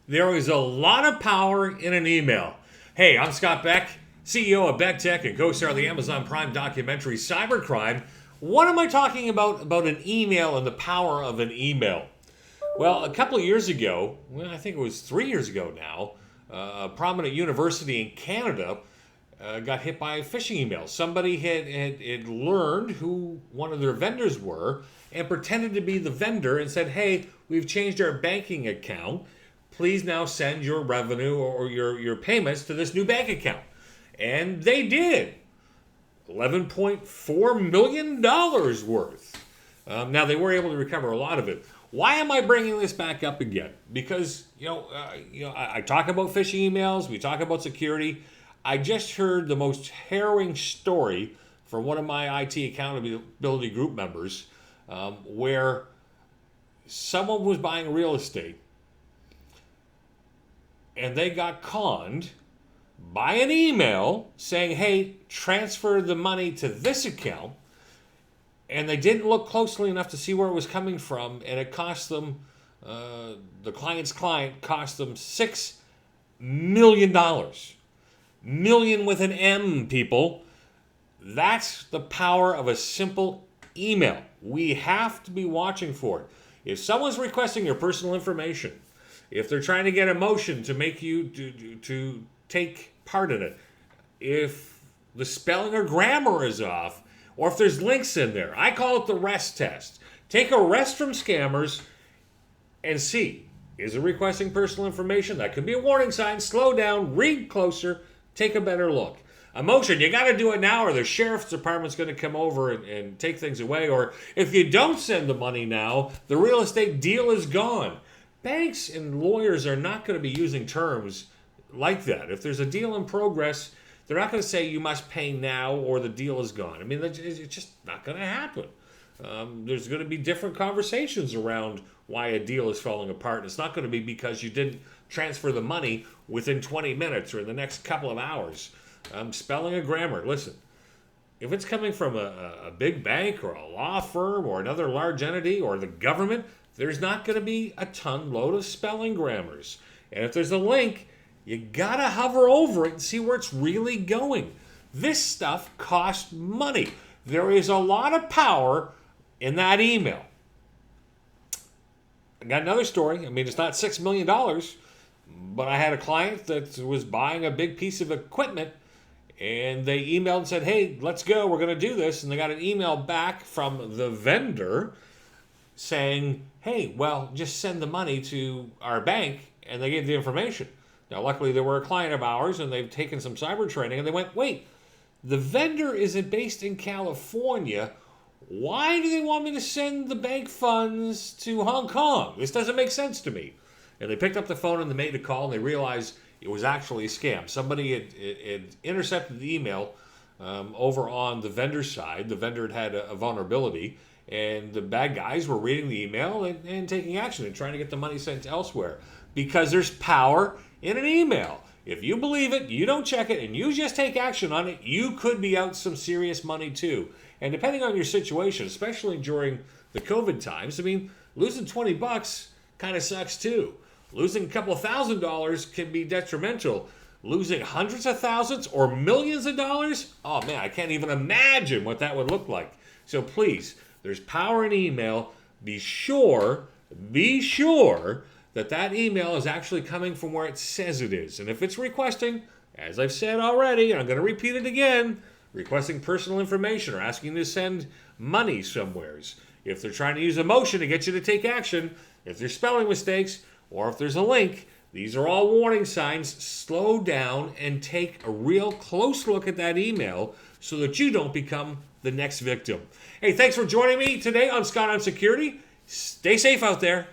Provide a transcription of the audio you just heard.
There is a lot of power in an email. Hey, I'm Scott Beck, CEO of Beck Tech and co-star of the Amazon Prime documentary Cybercrime. What am I talking about an email and the power of an email? Well, a couple of years ago, I think it was 3 years ago now, a prominent university in Canada got hit by a phishing email. Somebody had learned who one of their vendors were and pretended to be the vendor and said, hey, we've changed our banking account. Please now send your revenue or your payments to this new bank account. And they did. $11.4 million worth. Now, they were able to recover a lot of it. Why am I bringing this back up again? Because, I talk about phishing emails. We talk about security. I just heard the most harrowing story from one of my IT accountability group members where someone was buying real estate and they got conned by an email saying, hey, transfer the money to this account. And they didn't look closely enough to see where it was coming from. And it cost them, the client's client cost them $6 million. Million with an M, people. That's the power of a simple email. We have to be watching for it. If someone's requesting your personal information, if they're trying to get a motion to make you to take part in it, if the spelling or grammar is off, or if there's links in there, I call it the REST test. Take a rest from scammers and see, is it requesting personal information? That could be a warning sign. Slow down, read closer, take a better look. A motion, you got to do it now or the sheriff's department's going to come over and take things away. Or if you don't send the money now, the real estate deal is gone. Banks and lawyers are not going to be using terms like that. If there's a deal in progress, they're not going to say you must pay now or the deal is gone. I mean, it's just not going to happen. There's going to be different conversations around why a deal is falling apart. And it's not going to be because you didn't transfer the money within 20 minutes or in the next couple of hours. Spelling or grammar. Listen, if it's coming from a big bank or a law firm or another large entity or the government, there's not going to be a ton load of spelling grammars. And if there's a link, you got to hover over it and see where it's really going. This stuff costs money. There is a lot of power in that email. I got another story. I mean, it's not $6 million, but I had a client that was buying a big piece of equipment, and they emailed and said, hey, let's go. We're going to do this. And they got an email back from the vendor saying, hey, well, just send the money to our bank, and they gave the information. Now, luckily, they were a client of ours, and they've taken some cyber training, and they went, wait, the vendor isn't based in California. Why do they want me to send the bank funds to Hong Kong? This doesn't make sense to me. And they picked up the phone, and they made a call, and they realized it was actually a scam. Somebody had intercepted the email over on the vendor's side. The vendor had a vulnerability, and the bad guys were reading the email and taking action and trying to get the money sent elsewhere. Because there's power in an email. If you believe it, you don't check it, and you just take action on it, you could be out some serious money too. And depending on your situation, especially during the COVID times, I mean, losing $20 kind of sucks too. Losing a couple of $1,000s can be detrimental. Losing hundreds of thousands or millions of dollars? Oh man, I can't even imagine what that would look like. So please, there's power in email. Be sure that email is actually coming from where it says it is. And if it's requesting, as I've said already, and I'm going to repeat it again, requesting personal information or asking to send money somewheres, if they're trying to use emotion to get you to take action, if there's spelling mistakes, or if there's a link, these are all warning signs. Slow down and take a real close look at that email so that you don't become the next victim. Hey, thanks for joining me today on Scott on Security. Stay safe out there.